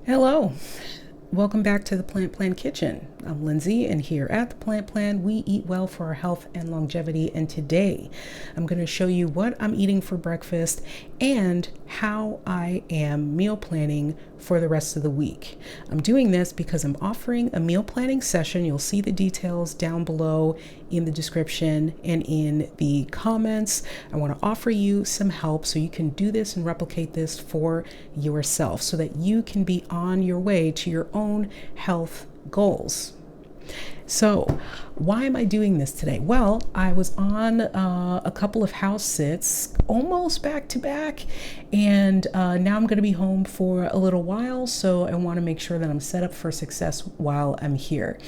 Hello, welcome back to the Plant Plan Kitchen. I'm Lindsay, and here at the Plant Plan, we eat well for our health and longevity. And today, I'm going to show you what I'm eating for breakfast and how I am meal planning for the rest of the week. I'm doing this because I'm offering a meal planning session. You'll see the details down below in the description and in the comments. I want to offer you some help so you can do this and replicate this for yourself so that you can be on your way to your own health goals. So, why am I doing this today? Well, I was on a couple of house sits, almost back to back, and now I'm going to be home for a little while. So, I want to make sure that I'm set up for success while I'm here.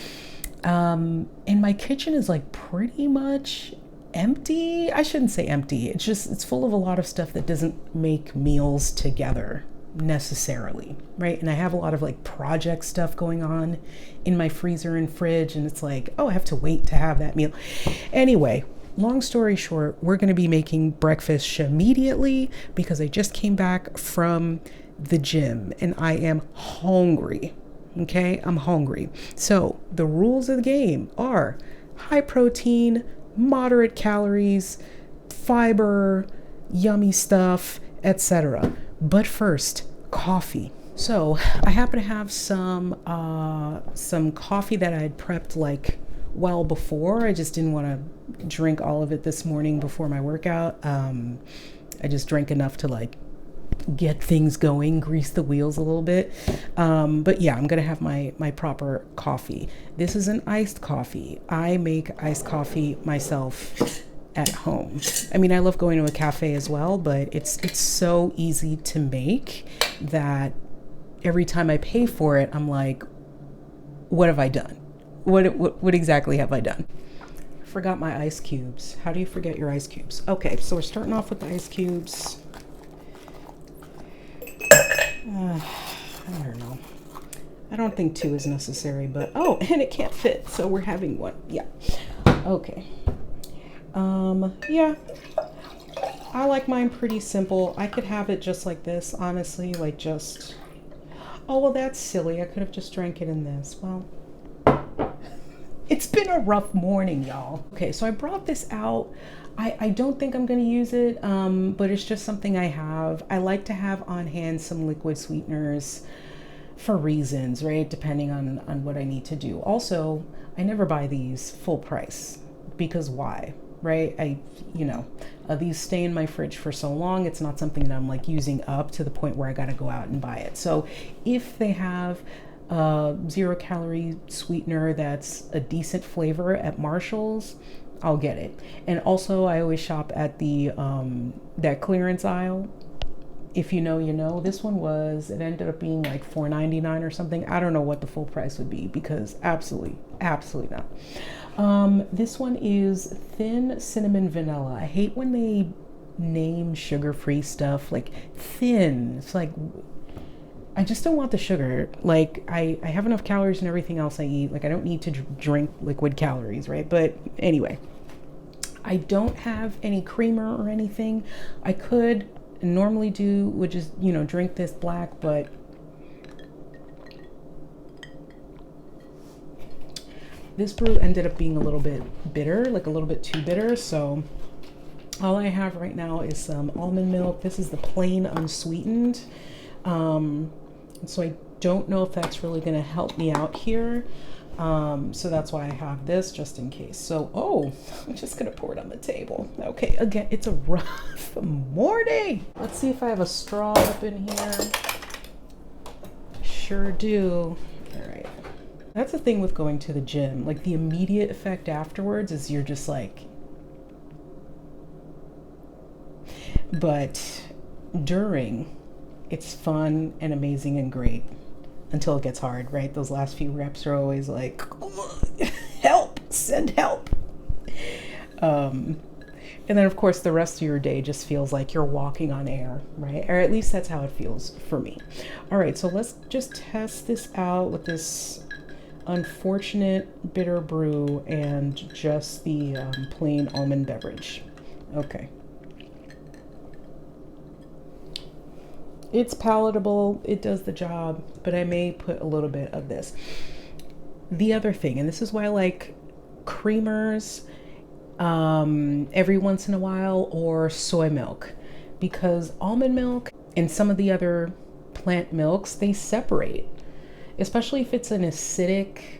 And my kitchen is like pretty much empty. I shouldn't say empty. It's full of a lot of stuff that doesn't make meals together necessarily, right? And I have a lot of like project stuff going on in my freezer and fridge, and it's like, oh, I have to wait to have that meal. Anyway, long story short, we're going to be making breakfast immediately because I just came back from the gym and I am hungry. Okay, I'm hungry. So the rules of the game are high protein, moderate calories, fiber, yummy stuff, etc. But first, coffee. So I happen to have some coffee that I had prepped like well before. I just didn't want to drink all of it this morning before my workout. I just drank enough to like get things going, grease the wheels a little bit. But yeah, I'm gonna have my proper coffee. This is an iced coffee. I make iced coffee myself at home. I mean, I love going to a cafe as well, but it's so easy to make that every time I pay for it, I'm like, what have I done? What exactly have I done? Forgot my ice cubes. How do you forget your ice cubes? Okay, so we're starting off with the ice cubes. I don't know. I don't think two is necessary, but oh, and it can't fit, so we're having one. Yeah. Okay. Yeah. I like mine pretty simple. I could have it just like this, honestly, like just. Oh, well, that's silly. I could have just drank it in this. Well, it's been a rough morning, y'all. Okay, so I brought this out. I don't think I'm going to use it, but it's just something I have. I like to have on hand some liquid sweeteners for reasons, right? Depending on what I need to do. Also, I never buy these full price because why? Right? These stay in my fridge for so long. It's not something that I'm like using up to the point where I got to go out and buy it. So if they have 0-calorie sweetener that's a decent flavor at Marshall's, I'll get it. And also, I always shop at the that clearance aisle. If you know, you know. This one it ended up being like $4.99 or something. I don't know what the full price would be because absolutely not. This one is thin cinnamon vanilla. I hate when they name sugar-free stuff like thin. It's like, I just don't want the sugar. Like, I have enough calories in everything else I eat. Like, I don't need to drink liquid calories, right? But anyway, I don't have any creamer or anything. I could normally would just, drink this black, but this brew ended up being a little bit bitter, like a little bit too bitter. So all I have right now is some almond milk. This is the plain unsweetened. So I don't know if that's really going to help me out here. So that's why I have this just in case. So, I'm just going to pour it on the table. Okay, again, it's a rough morning. Let's see if I have a straw up in here. Sure do. All right. That's the thing with going to the gym. Like, the immediate effect afterwards is you're just like, but during, it's fun and amazing and great until it gets hard, right? Those last few reps are always like, help, send help. And then, of course, the rest of your day just feels like you're walking on air, right? Or at least that's how it feels for me. All right, so let's just test this out with this unfortunate bitter brew and just the plain almond beverage. Okay. It's palatable, it does the job, but I may put a little bit of this. The other thing, and this is why I like creamers every once in a while, or soy milk, because almond milk and some of the other plant milks, they separate, especially if it's an acidic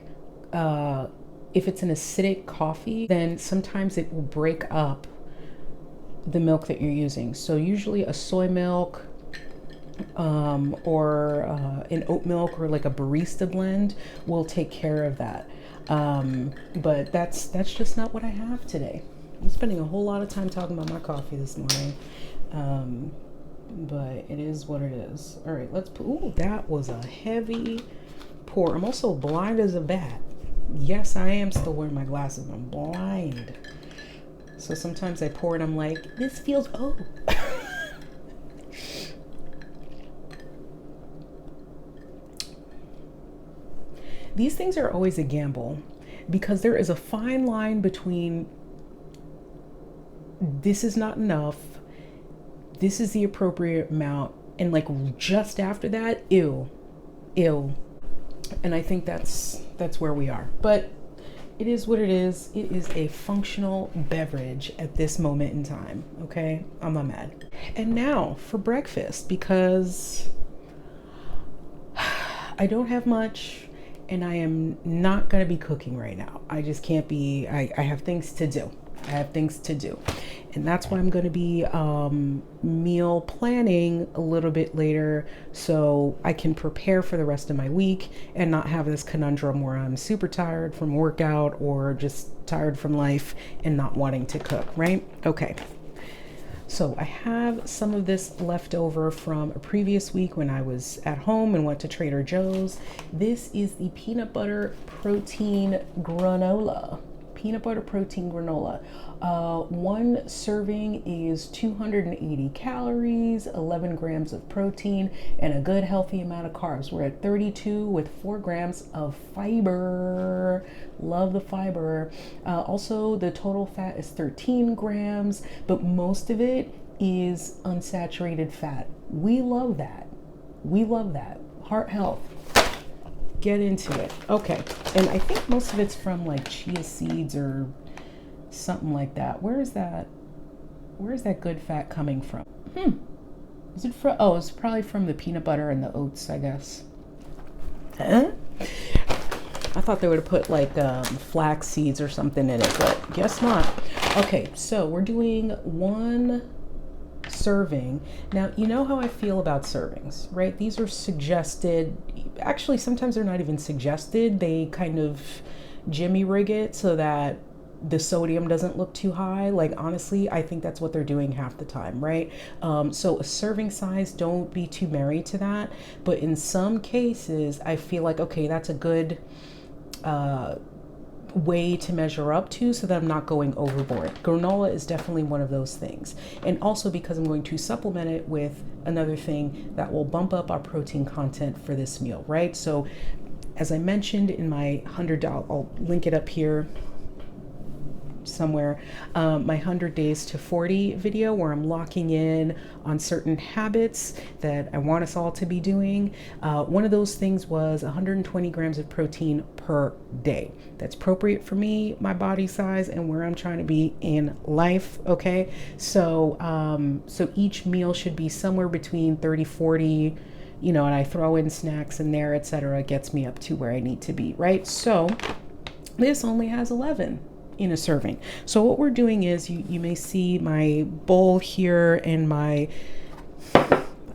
coffee, then sometimes it will break up the milk that you're using. So usually a soy milk or an oat milk or like a barista blend will take care of that. But that's just not what I have today. I'm spending a whole lot of time talking about my coffee this morning. But it is what it is. All right, let's put, ooh, that was a heavy pour. I'm also blind as a bat. Yes, I am still wearing my glasses. I'm blind. So sometimes I pour and I'm like, this feels, oh. These things are always a gamble because there is a fine line between this is not enough, this is the appropriate amount, and like just after that, ew. And I think that's where we are. But it is what it is. It is a functional beverage at this moment in time. Okay, I'm not mad. And now for breakfast, because I don't have much and I am not going to be cooking right now. I just can't be. I have things to do. And that's why I'm going to be meal planning a little bit later, so I can prepare for the rest of my week and not have this conundrum where I'm super tired from workout or just tired from life and not wanting to cook, right? Okay. So I have some of this left over from a previous week when I was at home and went to Trader Joe's. This is the peanut butter protein granola. One serving is 280 calories, 11 grams of protein, and a good healthy amount of carbs. We're at 32 with 4 grams of fiber. Love the fiber. Also, the total fat is 13 grams, but most of it is unsaturated fat. We love that. Heart health. Get into it. Okay, and I think most of it's from like chia seeds or something like that. Where is that good fat coming from? Is it from, oh, it's probably from the peanut butter and the oats, I guess. Huh? I thought they would have put like flax seeds or something in it, but guess not. Okay, so we're doing 1 serving. Now, you know how I feel about servings, right? These are suggested. Actually, sometimes they're not even suggested. They kind of jimmy rig it so that the sodium doesn't look too high. Like, honestly, I think that's what they're doing half the time, right? So a serving size, don't be too married to that. But in some cases, I feel like, okay, that's a good way to measure up to so that I'm not going overboard. Granola is definitely one of those things. And also because I'm going to supplement it with another thing that will bump up our protein content for this meal, right? So as I mentioned in my $100, I'll link it up here somewhere, my 100 days to 40 video where I'm locking in on certain habits that I want us all to be doing. One of those things was 120 grams of protein per day. That's appropriate for me, my body size, and where I'm trying to be in life. Okay, so so each meal should be somewhere between 30, 40, and I throw in snacks in there, etc. Gets me up to where I need to be, right? So this only has 11 in a serving. So what we're doing is you may see my bowl here and I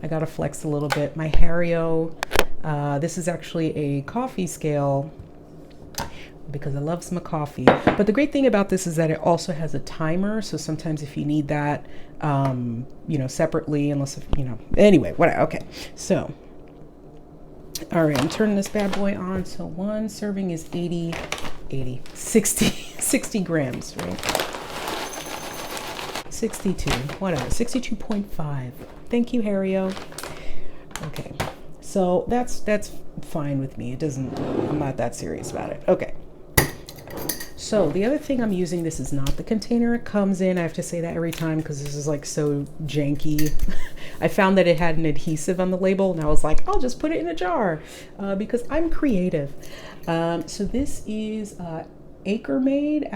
gotta flex a little bit, my Hario. This is actually a coffee scale because I love some coffee. But the great thing about this is that it also has a timer. So sometimes if you need that, separately, unless, anyway, whatever. Okay. So, all right, I'm turning this bad boy on. So 1 serving is 60 grams, right? 62, whatever, 62.5. Thank you, Hario. Okay, so that's fine with me. I'm not that serious about it. Okay. So the other thing I'm using, this is not the container it comes in. I have to say that every time because this is like so janky. I found that it had an adhesive on the label, and I was like, I'll just put it in a jar because I'm creative. So this is Acre Made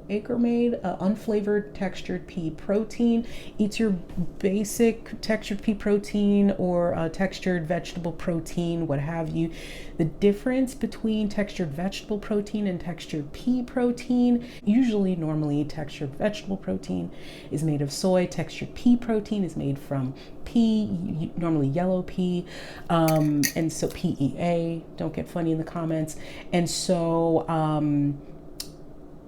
unflavored textured pea protein. It's your basic textured pea protein or textured vegetable protein, what have you. The difference between textured vegetable protein and textured pea protein, normally textured vegetable protein is made of soy. Textured pea protein is made from pea, normally yellow pea, and so PEA. Don't get funny in the comments. And so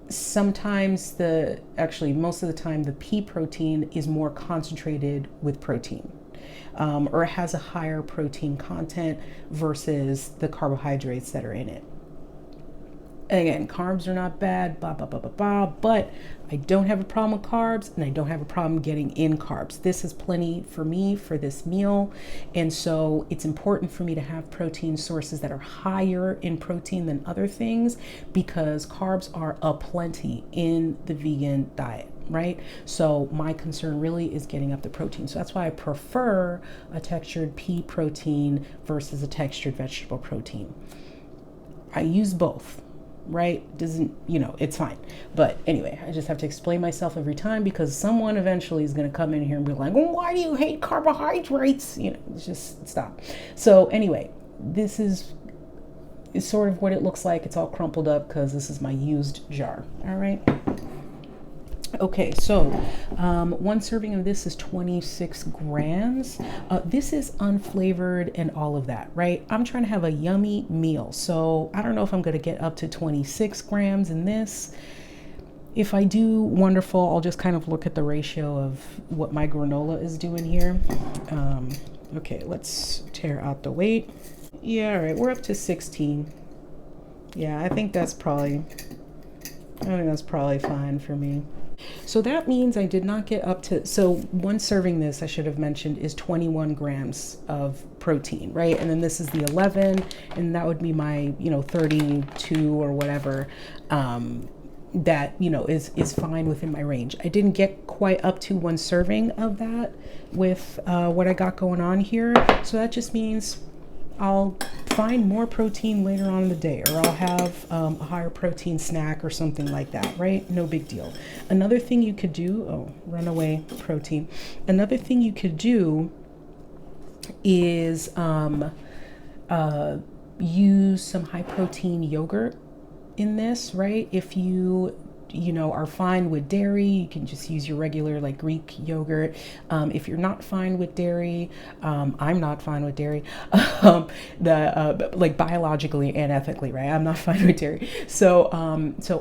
sometimes most of the time, the pea protein is more concentrated with protein, or it has a higher protein content versus the carbohydrates that are in it. Again, carbs are not bad, blah, blah, blah, blah, blah, but I don't have a problem with carbs and I don't have a problem getting in carbs. This is plenty for me for this meal. And so it's important for me to have protein sources that are higher in protein than other things because carbs are aplenty in the vegan diet, right? So my concern really is getting up the protein. So that's why I prefer a textured pea protein versus a textured vegetable protein. I use both. Right? It's fine. But anyway, I just have to explain myself every time because someone eventually is going to come in here and be like, well, why do you hate carbohydrates? Just stop. So anyway, this is sort of what it looks like. It's all crumpled up because this is my used jar. All right. Okay, so one serving of this is 26 grams. This is unflavored and all of that, right? I'm trying to have a yummy meal. So I don't know if I'm going to get up to 26 grams in this. If I do, wonderful. I'll just kind of look at the ratio of what my granola is doing here. Okay, let's tear out the weight. Yeah, all right, we're up to 16. Yeah, I think that's probably fine for me. So that means I did not get up to, so one serving this, I should have mentioned, is 21 grams of protein, right? And then this is the 11, and that would be my, 32 or whatever, that, is fine within my range. I didn't get quite up to one serving of that with what I got going on here. So that just means I'll find more protein later on in the day, or I'll have a higher protein snack or something like that, right? No big deal. Another thing you could do, runaway protein. Another thing you could do is use some high protein yogurt in this, right? If you are fine with dairy, you can just use your regular like Greek yogurt. If you're not fine with dairy, I'm not fine with dairy, like biologically and ethically, right? I'm not fine with dairy. So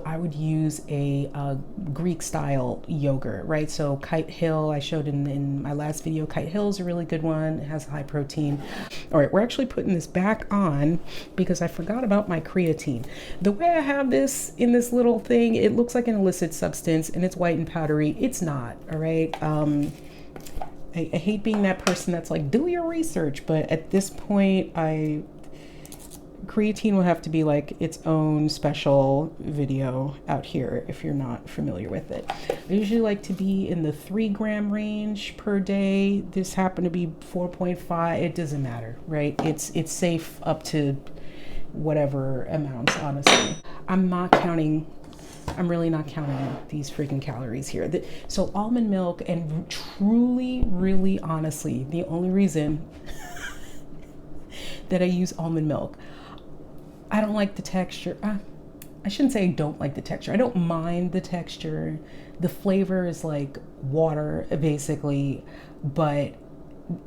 I would use a Greek style yogurt, right? So Kite Hill, I showed in my last video, Kite Hill is a really good one. It has high protein. All right, we're actually putting this back on because I forgot about my creatine. The way I have this in this little thing, it looks like an illicit substance and it's white and powdery. It's not, all right? I hate being that person that's like, do your research, but at this point, creatine will have to be like its own special video out here if you're not familiar with it. I usually like to be in the 3 gram range per day. This happened to be 4.5. It doesn't matter, right? It's safe up to whatever amounts, honestly. I'm really not counting these freaking calories here. So almond milk, and truly, really honestly, the only reason that I use almond milk, I don't like the texture. I shouldn't say I don't like the texture. I don't mind the texture. The flavor is like water, basically, but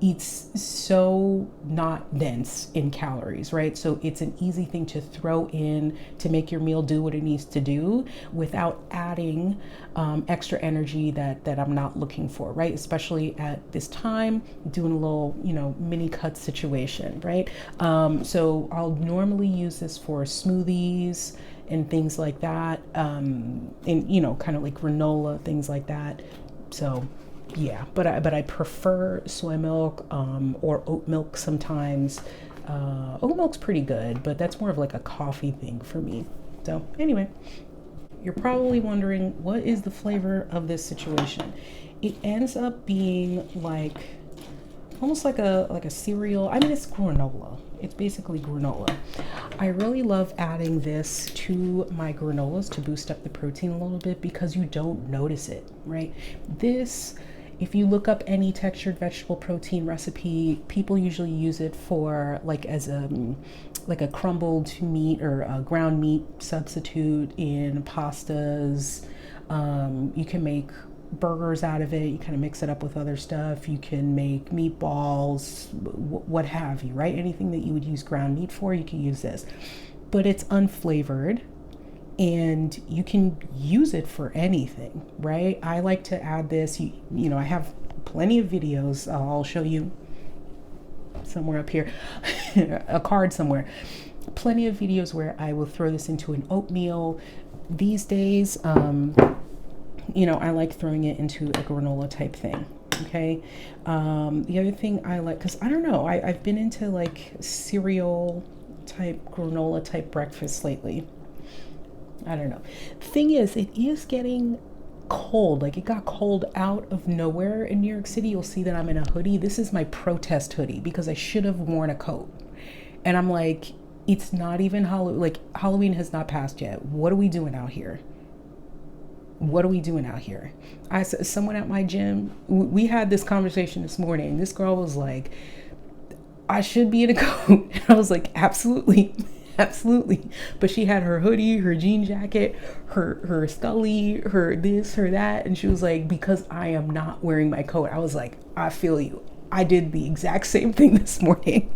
it's so not dense in calories, right? So it's an easy thing to throw in to make your meal do what it needs to do without adding extra energy that I'm not looking for, right? Especially at this time, doing a little, mini cut situation, right? So I'll normally use this for smoothies and things like that, and kind of like granola, things like that. So yeah, but I prefer soy milk or oat milk sometimes. Oat milk's pretty good, but that's more of like a coffee thing for me. So anyway, you're probably wondering, what is the flavor of this situation? It ends up being like almost like a cereal. I mean, it's granola. It's basically granola. I really love adding this to my granolas to boost up the protein a little bit because you don't notice it, right? This, if you look up any textured vegetable protein recipe, people usually use it for as a like a crumbled meat or a ground meat substitute in pastas. You can make burgers out of it. You kind of mix it up with other stuff. You can make meatballs, what have you, right? Anything that you would use ground meat for, you can use this. But it's unflavored and you can use it for anything, right? I like to add this. You know, I have plenty of videos. I'll show you somewhere up here, a card somewhere. Plenty of videos where I will throw this into an oatmeal. These days, you know, I like throwing it into a granola type thing. Okay. The other thing I like, because I don't know, I've been into like cereal type, granola type breakfast lately. I don't know. The thing is, it is getting cold. Like it got cold out of nowhere in New York City. You'll see that I'm in a hoodie. This is my protest hoodie because I should have worn a coat. And I'm like, it's not even Halloween. Like Halloween has not passed yet. What are we doing out here? What are we doing out here? Someone at my gym, we had this conversation this morning. This girl was like, I should be in a coat. And I was like, absolutely, absolutely. But she had her hoodie, her jean jacket, her scully, her this, her that. And she was like, because I am not wearing my coat. I was like, I feel you. I did the exact same thing this morning.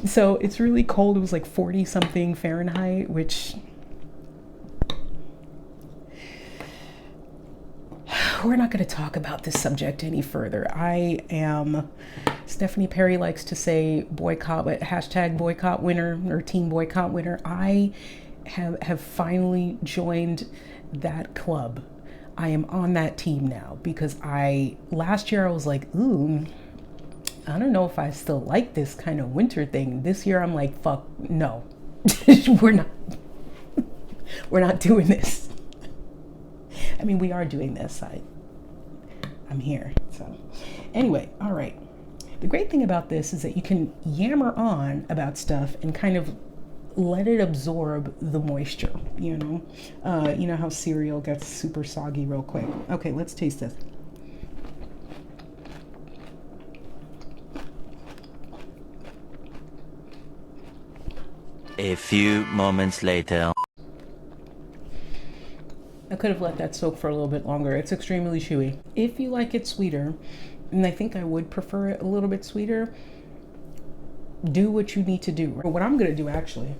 So it's really cold. It was like 40 something Fahrenheit, which we're not going to talk about this subject any further. Stephanie Perry likes to say boycott, but hashtag boycott winner or team boycott winner. I have finally joined that club. I am on that team now because last year I was like, ooh, I don't know if I still like this kind of winter thing. This year I'm like, fuck, no, we're not doing this. I mean, we are doing this. I'm here. So anyway, all right. The great thing about this is that you can yammer on about stuff and kind of let it absorb the moisture, you know? You know how cereal gets super soggy real quick. Okay, let's taste this. A few moments later. I could have let that soak for a little bit longer. It's extremely chewy. If you like it sweeter, and I think I would prefer it a little bit sweeter, do what you need to do. What I'm gonna do actually,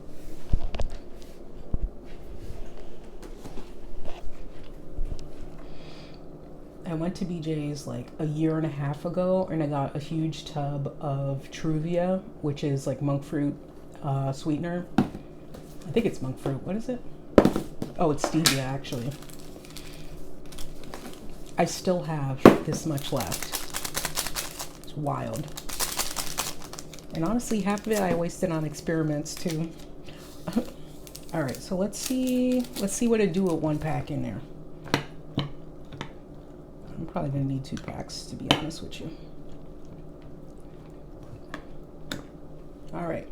I went to BJ's like a year and a half ago and I got a huge tub of Truvia, which is like monk fruit sweetener. I think it's monk fruit. What is it? Oh, it's stevia, actually. I still have this much left. It's wild. And honestly, half of it I wasted on experiments too. All right, so let's see what it do with 1 pack in there. I'm probably gonna need 2 packs, to be honest with you. All right.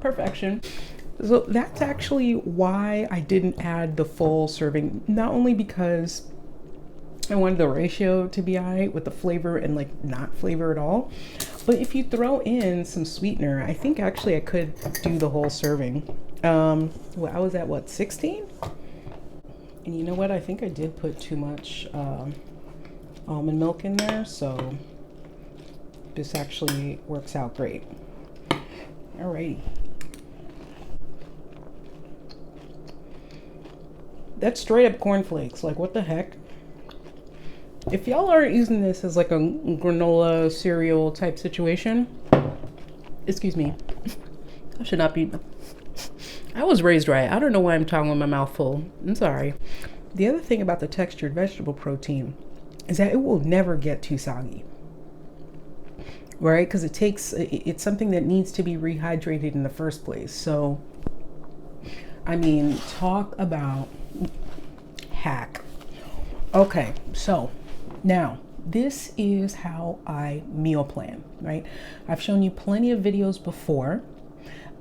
Perfection. So that's actually why I didn't add the full serving, not only because I wanted the ratio to be alright with the flavor and like not flavor at all, but if you throw in some sweetener, I think actually I could do the whole serving. Well, I was at what, 16? And you know what, I think I did put too much almond milk in there, so this actually works out great. Alrighty. That's straight up cornflakes. Like, what the heck? If y'all aren't using this as like a granola cereal type situation, excuse me, I should not be. I was raised right. I don't know why I'm talking with my mouth full. I'm sorry. The other thing about the textured vegetable protein is that it will never get too soggy. Right? Because it's something that needs to be rehydrated in the first place. So I mean, talk about hack. Okay, so now this is how I meal plan, right? I've shown you plenty of videos before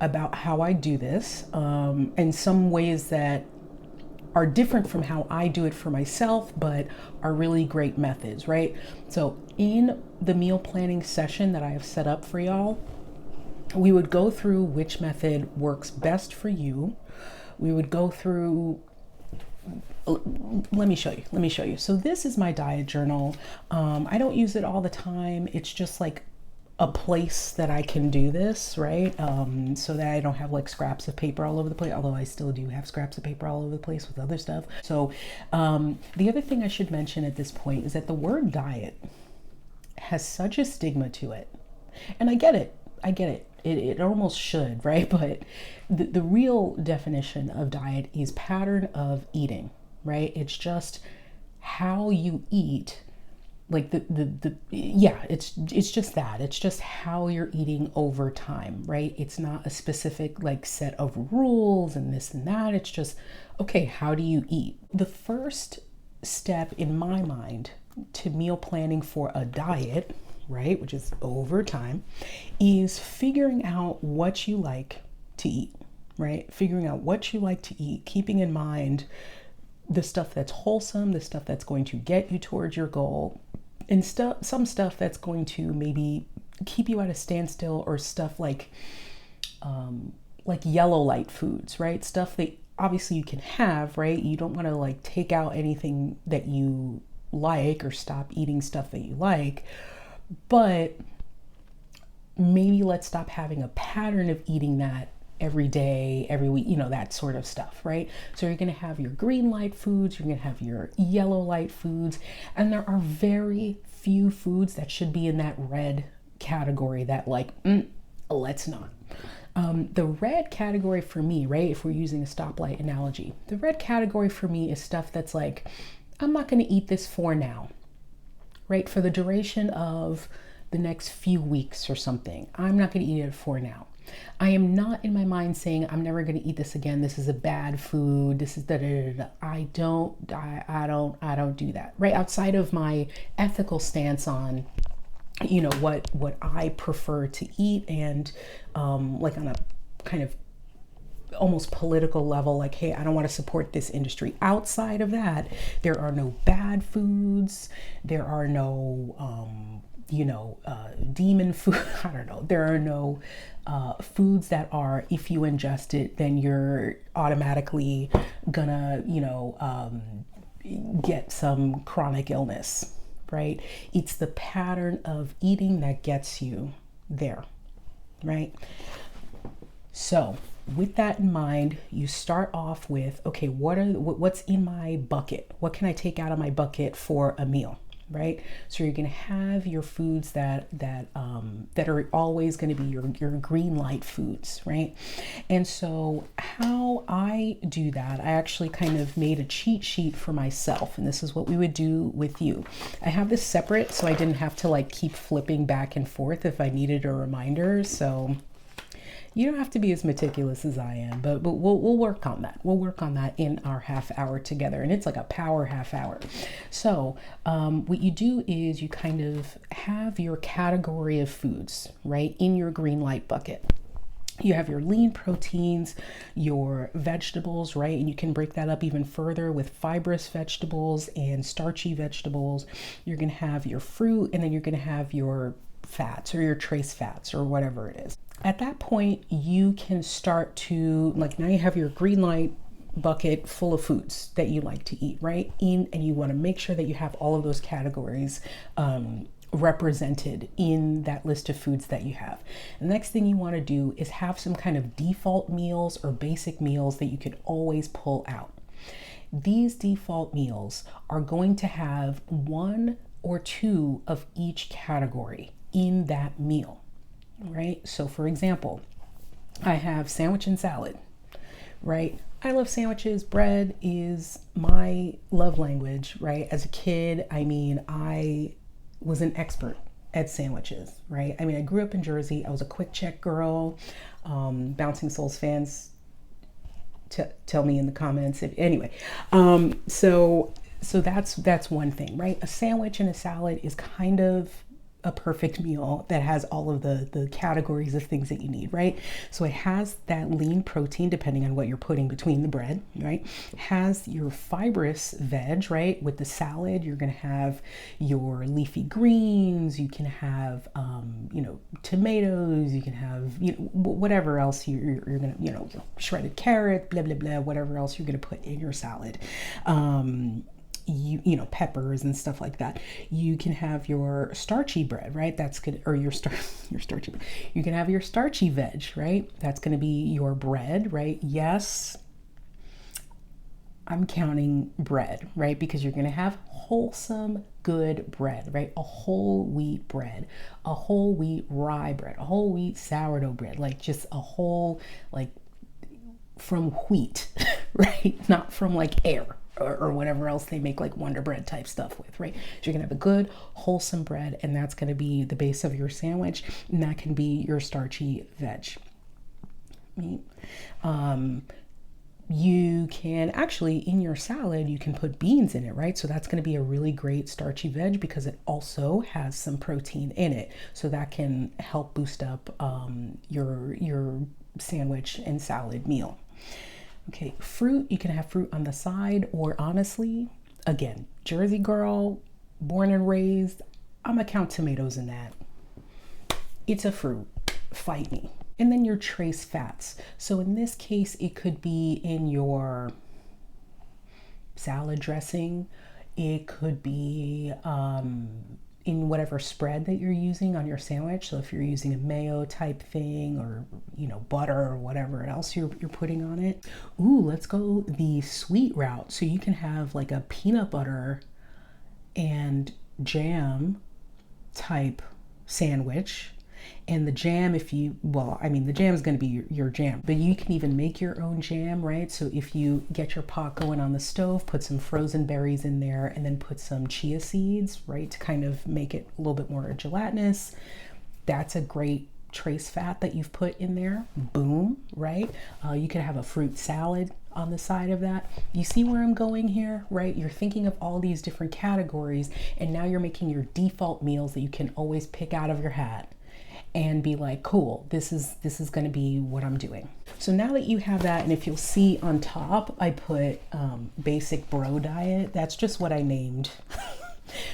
about how I do this, and some ways that are different from how I do it for myself, but are really great methods, right? So in the meal planning session that I have set up for y'all, we would go through which method works best for you. We would go through, let me show you. So this is my diet journal. I don't use it all the time. It's just like a place that I can do this, right? So that I don't have like scraps of paper all over the place, although I still do have scraps of paper all over the place with other stuff. So the other thing I should mention at this point is that the word diet has such a stigma to it. And I get it. It almost should, right? But the real definition of diet is pattern of eating, right? It's just how you eat. Like it's just that. It's just how you're eating over time, right? It's not a specific like set of rules and this and that. It's just, okay, how do you eat? The first step in my mind to meal planning for a diet, right, which is over time, is figuring out what you like to eat, right? Figuring out what you like to eat, keeping in mind the stuff that's wholesome, the stuff that's going to get you towards your goal, and some stuff that's going to maybe keep you at a standstill, or stuff like yellow light foods, right? Stuff that obviously you can have, right? You don't want to like take out anything that you like or stop eating stuff that you like, but maybe let's stop having a pattern of eating that every day, every week, that sort of stuff, right? So you're going to have your green light foods, you're going to have your yellow light foods, and there are very few foods that should be in that red category that like, let's not. The red category for me, right, if we're using a stoplight analogy, the red category for me is stuff that's like, I'm not going to eat this for now, right? For the duration of the next few weeks or something, I'm not going to eat it for now. I am not in my mind saying I'm never going to eat this again. This is a bad food. This is da da da. I don't do that. Right outside of my ethical stance on, what I prefer to eat, and like on a kind of almost political level, like, hey, I don't want to support this industry. Outside of that, there are no bad foods. There are no demon food. I don't know. There are no foods that are, if you ingest it, then you're automatically gonna, get some chronic illness, right? It's the pattern of eating that gets you there, right? So with that in mind, you start off with, okay, what's in my bucket? What can I take out of my bucket for a meal? Right? So you're going to have your foods that are always going to be your green light foods, right? And so how I do that, I actually kind of made a cheat sheet for myself, and this is what we would do with you. I have this separate so I didn't have to like keep flipping back and forth if I needed a reminder. So you don't have to be as meticulous as I am, but we'll work on that. We'll work on that in our half hour together, and it's like a power half hour. So what you do is you kind of have your category of foods, right, in your green light bucket. You have your lean proteins, your vegetables, right? And you can break that up even further with fibrous vegetables and starchy vegetables. You're going to have your fruit, and then you're going to have your fats or your trace fats or whatever it is. At that point, you can start to, like, now you have your green light bucket full of foods that you like to eat, right? And you want to make sure that you have all of those categories represented in that list of foods that you have. The next thing you want to do is have some kind of default meals or basic meals that you could always pull out. These default meals are going to have one or two of each category in that meal. Right? So for example, I have sandwich and salad, right? I love sandwiches. Bread is my love language, right? As a kid, I was an expert at sandwiches, right? I grew up in Jersey. I was a quick check girl. Bouncing Souls fans tell me in the comments. Anyway, so that's one thing, right? A sandwich and a salad is kind of a perfect meal that has all of the categories of things that you need, right? So it has that lean protein, depending on what you're putting between the bread, right? It has your fibrous veg, right? With the salad, you're going to have your leafy greens. You can have, tomatoes. You can have, whatever else you're going to, shredded carrot, blah, blah, blah, whatever else you're going to put in your salad. Peppers and stuff like that. You can have your starchy bread, right? That's good. Or your starchy. You can have your starchy veg, right? That's going to be your bread, right? Yes, I'm counting bread, right? Because you're going to have wholesome, good bread, right? A whole wheat bread, a whole wheat rye bread, a whole wheat sourdough bread, like just a whole, like from wheat, right? Not from like air. Or whatever else they make like Wonder Bread type stuff with, right? So you're gonna have a good, wholesome bread, and that's gonna be the base of your sandwich, and that can be your starchy veg. You can actually, in your salad, you can put beans in it, right? So that's gonna be a really great starchy veg because it also has some protein in it. So that can help boost up your sandwich and salad meal. Okay, fruit, you can have fruit on the side, or honestly, again, Jersey girl, born and raised, I'm gonna count tomatoes in that. It's a fruit, fight me. And then your trace fats. So in this case, it could be in your salad dressing. It could be in whatever spread that you're using on your sandwich. So if you're using a mayo type thing, or butter or whatever else you're putting on it. Ooh, let's go the sweet route. So you can have like a peanut butter and jam type sandwich. And the jam, the jam is going to be your jam, but you can even make your own jam, right? So if you get your pot going on the stove, put some frozen berries in there, and then put some chia seeds, right, to kind of make it a little bit more gelatinous. That's a great trace fat that you've put in there. Boom, right? You could have a fruit salad on the side of that. You see where I'm going here, right? You're thinking of all these different categories, and now you're making your default meals that you can always pick out of your hat and be like, cool, this is going to be what I'm doing. So now that you have that, and if you'll see on top, I put basic bro diet. That's just what I named.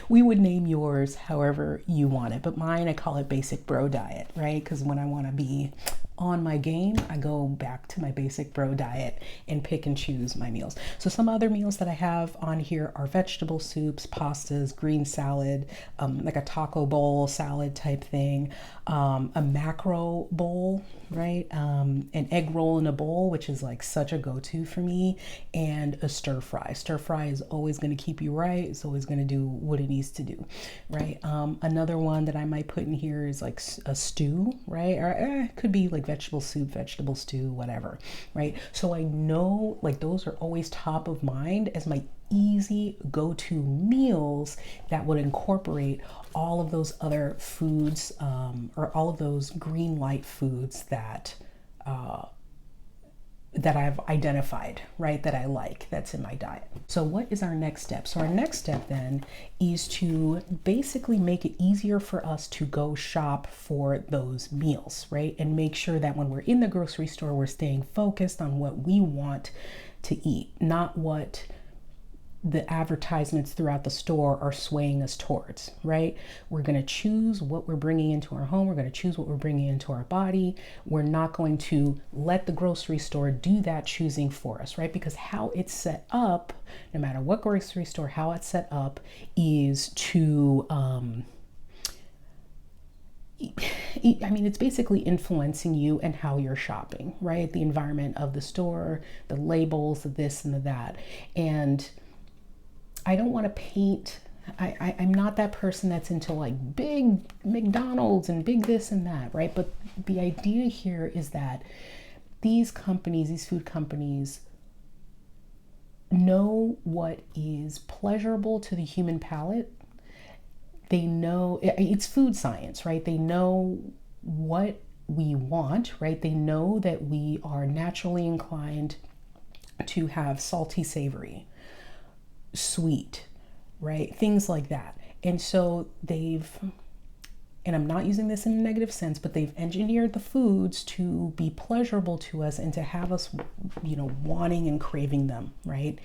We would name yours however you want it, but mine, I call it basic bro diet, right? Because when I want to be on my game, I go back to my basic bro diet and pick and choose my meals. So some other meals that I have on here are vegetable soups, pastas, green salad, like a taco bowl salad type thing, a macro bowl, right? An egg roll in a bowl, which is like such a go-to for me, and a stir fry. Stir fry is always going to keep you right. It's always going to do what it needs to do, right? Another one that I might put in here is like a stew, right? Or it could be like vegetable soup, vegetable stew, whatever, right? So I know like those are always top of mind as my easy go-to meals that would incorporate all of those other foods, or all of those green light foods that I've identified, right, that I like, that's in my diet. So what is our next step? So our next step then is to basically make it easier for us to go shop for those meals, right? And make sure that when we're in the grocery store, we're staying focused on what we want to eat, not what the advertisements throughout the store are swaying us towards, right? We're going to choose what we're bringing into our home. We're going to choose what we're bringing into our body. We're not going to let the grocery store do that choosing for us, right? Because how it's set up, no matter what grocery store, how it's set up is to, it's basically influencing you and how you're shopping, right? The environment of the store, the labels, the this and the that. And I don't want to paint, I'm not that person that's into like big McDonald's and big this and that, right? But the idea here is that these companies, these food companies, know what is pleasurable to the human palate. They know, it's food science, right? They know what we want, right? They know that we are naturally inclined to have salty, savory, sweet, right? Things like that. And so and I'm not using this in a negative sense, but they've engineered the foods to be pleasurable to us and to have us, wanting and craving them, right?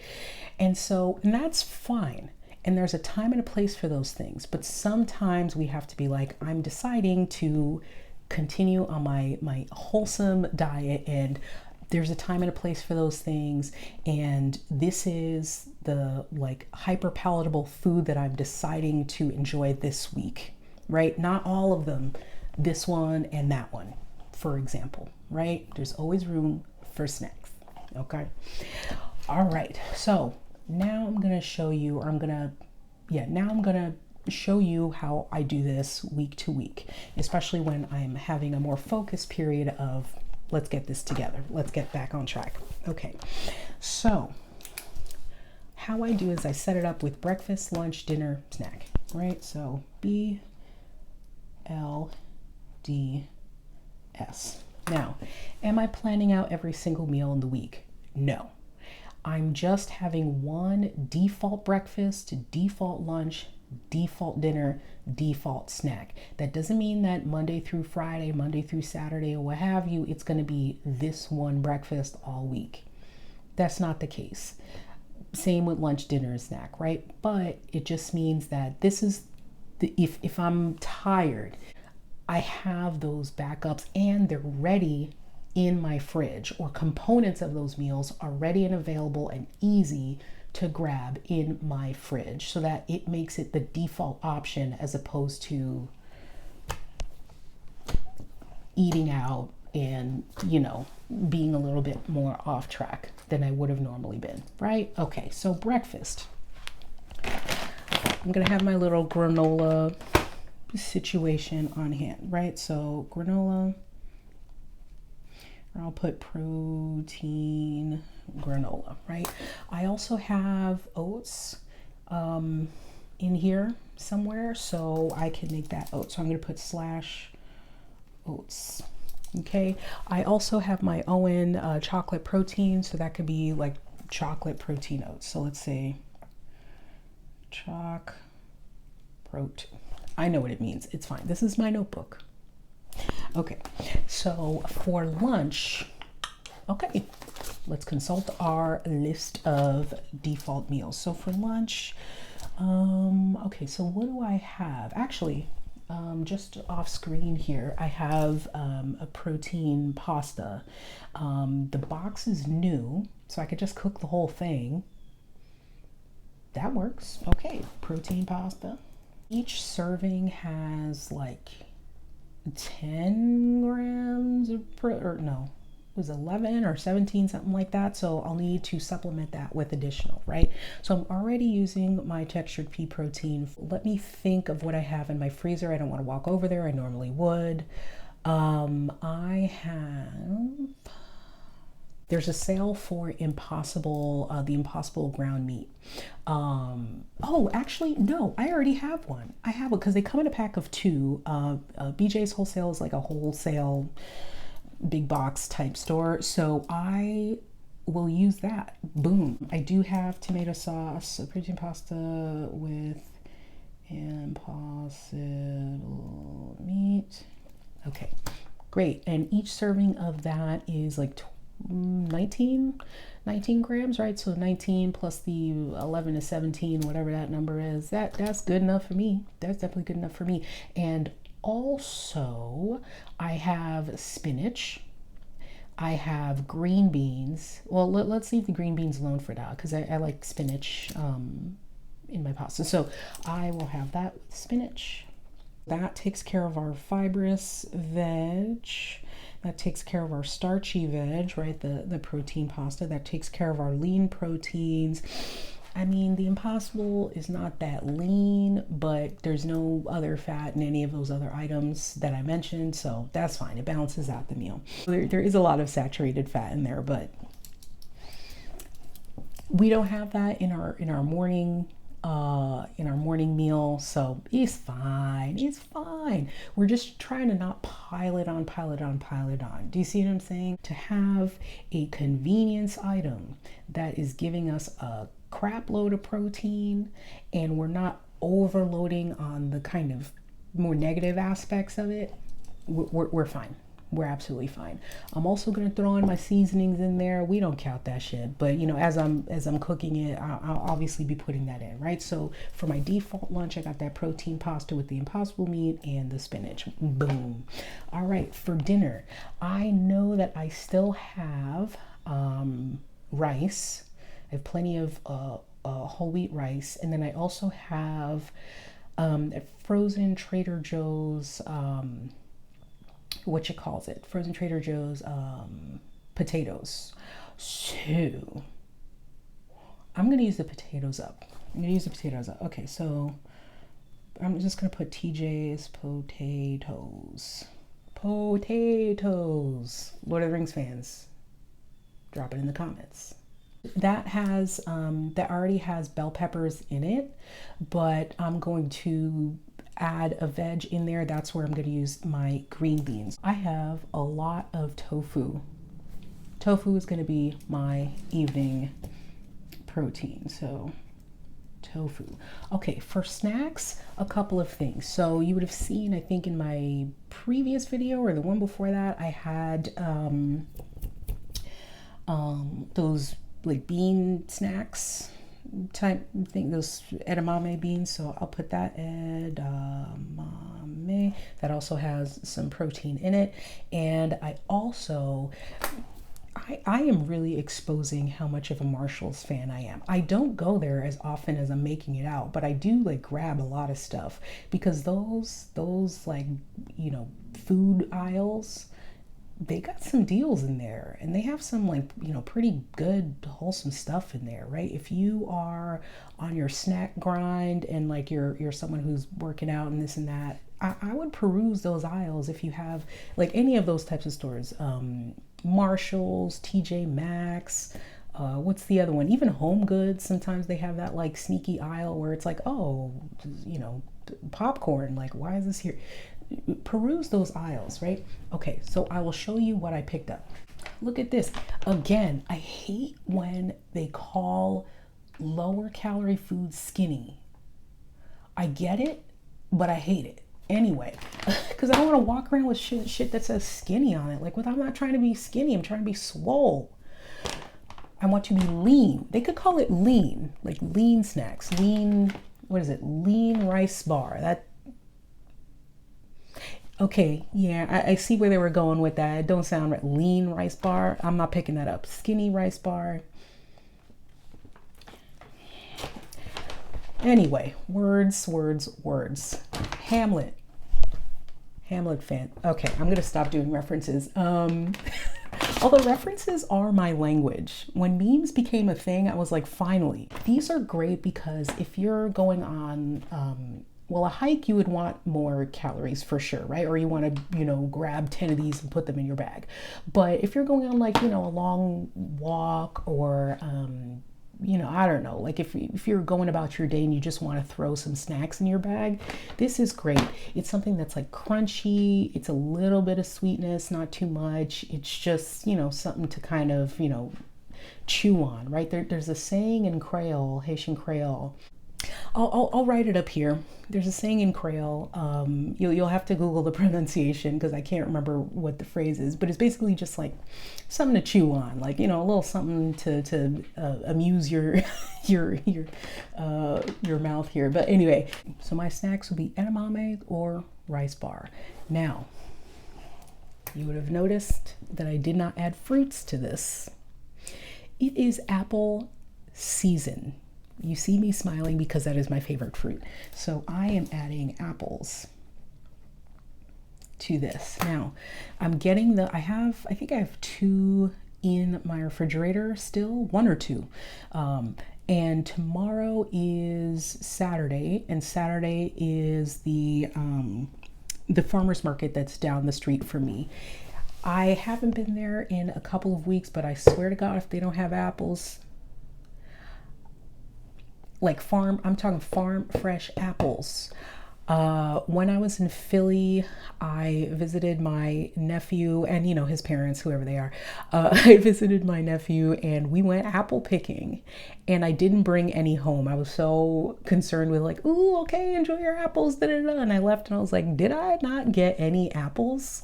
And that's fine. And there's a time and a place for those things. But sometimes we have to be like, I'm deciding to continue on my wholesome diet, and there's a time and a place for those things, and this is the hyper palatable food that I'm deciding to enjoy this week, right? Not all of them, this one and that one, for example, right? There's always room for snacks. Okay. All right. So now I'm going to show you, now I'm going to show you how I do this week to week, especially when I'm having a more focused period of let's get this together. Let's get back on track. Okay. So how I do is I set it up with breakfast, lunch, dinner, snack, right? So BLDS. Now, am I planning out every single meal in the week? No. I'm just having one default breakfast, default lunch, default dinner, default snack. That doesn't mean that Monday through Friday, Monday through Saturday, or what have you, it's going to be this one breakfast all week. That's not the case. Same with lunch, dinner, and snack, right? But it just means that this is if I'm tired, I have those backups and they're ready in my fridge, or components of those meals are ready and available and easy to grab in my fridge, so that it makes it the default option as opposed to eating out and, being a little bit more off track than I would have normally been, right? Okay, so breakfast. I'm gonna have my little granola situation on hand, right? So granola, I'll put protein granola, right? I also have oats in here somewhere, so I can make that oats. So I'm going to put /oats. Okay. I also have my Owen chocolate protein, so that could be like chocolate protein oats. So let's say protein. I know what it means. It's fine. This is my notebook. Okay, so for lunch, okay, let's consult our list of default meals. So for lunch, okay, so what do I have? Actually, just off screen here, I have a protein pasta. The box is new, so I could just cook the whole thing. That works. Okay, protein pasta. Each serving has like 10 grams of it was 11 or 17, something like that. So I'll need to supplement that with additional, right? So I'm already using my textured pea protein. Let me think of what I have in my freezer. I don't want to walk over there. I normally would. There's a sale for the Impossible ground meat. Oh, actually, no, I already have one. I have it because they come in a pack of 2. BJ's Wholesale is like a wholesale big box type store. So I will use that. Boom. I do have tomato sauce, a protein pasta with Impossible meat. Okay, great. And each serving of that is like 19 grams, right? So 19 plus the 11 to 17, whatever that number is, that's good enough for me. That's definitely good enough for me. And also I have spinach, I have green beans. Well, let's leave the green beans alone for now because I like spinach in my pasta. So I will have that with spinach. That takes care of our fibrous veg. That takes care of our starchy veg, right? The protein pasta. That takes care of our lean proteins. I mean, the Impossible is not that lean, but there's no other fat in any of those other items that I mentioned, so that's fine. It balances out the meal. There is a lot of saturated fat in there, but we don't have that in our morning in our morning meal. So it's fine. It's fine. We're just trying to not pile it on, pile it on, pile it on. Do you see what I'm saying? To have a convenience item that is giving us a crap load of protein, and we're not overloading on the kind of more negative aspects of it, we're fine. We're absolutely fine. I'm also gonna throw in my seasonings in there. We don't count that shit, but you know, as I'm cooking it, I'll obviously be putting that in, right? So for my default lunch, I got that protein pasta with the Impossible meat and the spinach. Boom. All right, for dinner, I know that I still have rice. I have plenty of whole wheat rice, and then I also have frozen Trader Joe's. Frozen Trader Joe's potatoes. So I'm gonna use the potatoes up. Okay, so I'm just gonna put TJ's potatoes. Lord of the Rings fans, drop it in the comments. That already has bell peppers in it, but I'm going to add a veg in there. That's where I'm going to use my green beans. I have a lot of tofu. Tofu is going to be my evening protein. So tofu. Okay, for snacks, a couple of things. So you would have seen, I think in my previous video or the one before that, I had those like bean snacks type thing, those edamame beans. So I'll put that edamame. That also has some protein in it. And I am really exposing how much of a Marshall's fan I am. I don't go there as often as I'm making it out, but I do like grab a lot of stuff because those like, you know, food aisles, they got some deals in there, and they have some like, you know, pretty good wholesome stuff in there, right? If you are on your snack grind and like you're someone who's working out and this and that, I would peruse those aisles if you have like any of those types of stores. Marshall's, TJ Maxx, what's the other one? Even Home Goods, sometimes they have that like sneaky aisle where it's like, oh, you know, popcorn, like why is this here? Peruse those aisles, right? Okay, so I will show you what I picked up. Look at this. Again, I hate when they call lower calorie food skinny. I get it, but I hate it anyway, because I don't want to walk around with shit that says skinny on it. Like, I'm not trying to be skinny, I'm trying to be swole. I want to be lean. They could call it lean, like lean snacks, lean, what is it? Lean rice bar. Okay, yeah, I see where they were going with that. It don't sound right. Lean rice bar. I'm not picking that up. Skinny rice bar. Anyway, words. Hamlet fan. Okay, I'm gonna stop doing references. Although references are my language. When memes became a thing, I was like, finally. These are great because if you're going on well, a hike, you would want more calories for sure, right? Or you want to, you know, grab 10 of these and put them in your bag. But if you're going on like, you know, a long walk or, you know, I don't know, like if you're going about your day and you just want to throw some snacks in your bag, this is great. It's something that's like crunchy. It's a little bit of sweetness, not too much. It's just, you know, something to kind of, you know, chew on, right? There's a saying in Creole, Haitian Creole. I'll write it up here. There's a saying in Creole. You'll have to Google the pronunciation because I can't remember what the phrase is, but it's basically just like something to chew on, like, you know, a little something to amuse your your mouth here. But anyway, so my snacks will be edamame or rice bar. Now, you would have noticed that I did not add fruits to this. It is apple season. You see me smiling because that is my favorite fruit. So I am adding apples to this. Now, I'm getting I think I have 2 in my refrigerator still, 1 or 2. And tomorrow is Saturday, and Saturday is the farmer's market that's down the street from me. I haven't been there in a couple of weeks, but I swear to God, if they don't have apples, like I'm talking farm fresh apples. When I was in Philly, I visited my nephew and, you know, his parents, whoever they are. I visited my nephew and we went apple picking, and I didn't bring any home. I was so concerned with like, ooh, okay, enjoy your apples, da da da. And I left and I was like, did I not get any apples?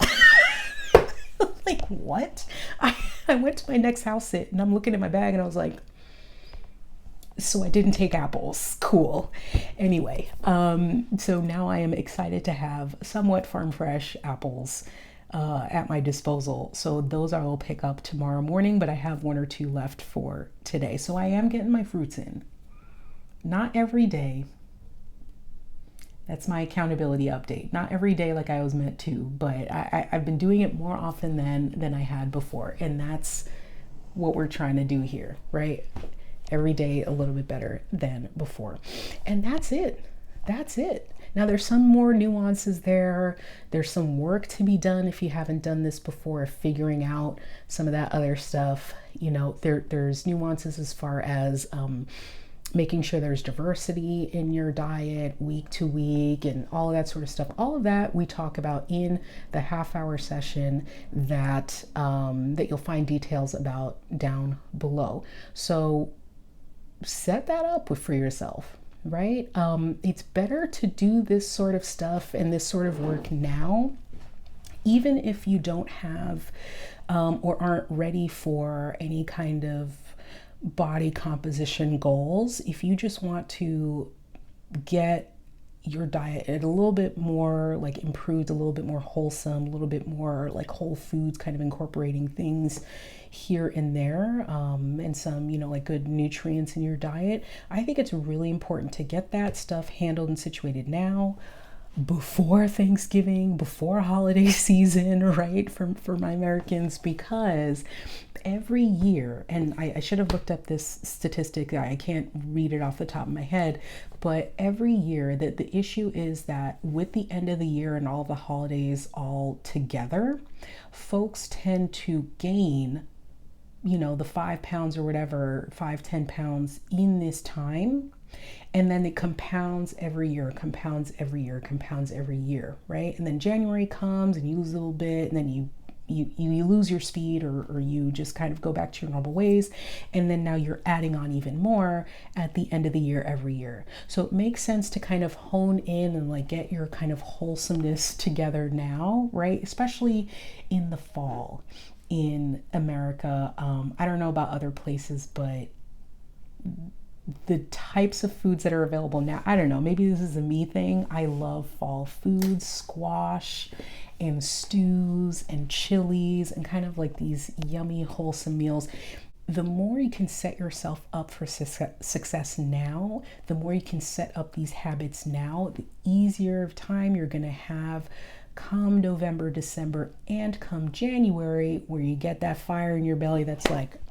Like, what? I went to my next house sit and I'm looking at my bag and I was like, so I didn't take apples. Cool. Anyway, so now I am excited to have somewhat farm fresh apples at my disposal. So those I will pick up tomorrow morning, but I have one or two left for today. So I am getting my fruits in. Not every day. That's my accountability update. Not every day like I was meant to, but I've been doing it more often than I had before. And that's what we're trying to do here, right? Every day a little bit better than before. And that's it. That's it. Now there's some more nuances there. There's some work to be done if you haven't done this before, figuring out some of that other stuff. You know, there's nuances as far as making sure there's diversity in your diet week to week and all of that sort of stuff. All of that we talk about in the half-hour session that that you'll find details about down below. So set that up for yourself, right? It's better to do this sort of stuff and this sort of work now, even if you don't have or aren't ready for any kind of body composition goals. If you just want to get your diet a little bit more like improved, a little bit more wholesome, a little bit more like whole foods, kind of incorporating things here and there, and some, you know, like good nutrients in your diet, I think it's really important to get that stuff handled and situated now, before Thanksgiving, before holiday season, right? For my Americans, because every year, and I should have looked up this statistic, I can't read it off the top of my head, but every year that the issue is that with the end of the year and all the holidays all together, folks tend to gain, you know, the 5 pounds or whatever, 5-10 pounds in this time. And then it compounds every year, compounds every year, compounds every year, right? And then January comes and you lose a little bit, and then you lose your speed, or you just kind of go back to your normal ways. And then now you're adding on even more at the end of the year every year. So it makes sense to kind of hone in and like get your kind of wholesomeness together now, right? Especially in the fall in America. I don't know about other places, but the types of foods that are available now, I don't know, maybe this is a me thing. I love fall foods, squash and stews and chilies and kind of like these yummy, wholesome meals. The more you can set yourself up for success now, the more you can set up these habits now, the easier of time you're going to have come November, December, and come January, where you get that fire in your belly that's like,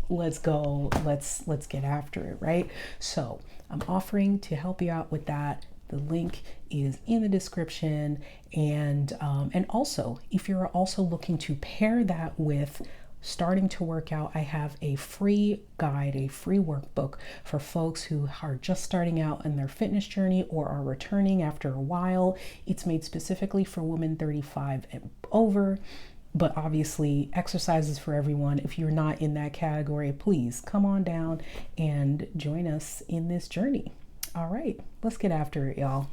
let's go, let's get after it, right? So I'm offering to help you out with that. The link is in the description, and also if you're also looking to pair that with starting to work out, I have a free guide, a free workbook for folks who are just starting out in their fitness journey or are returning after a while. It's made specifically for women 35 and over. But obviously exercises for everyone. If you're not in that category, please come on down and join us in this journey. All right, let's get after it, y'all.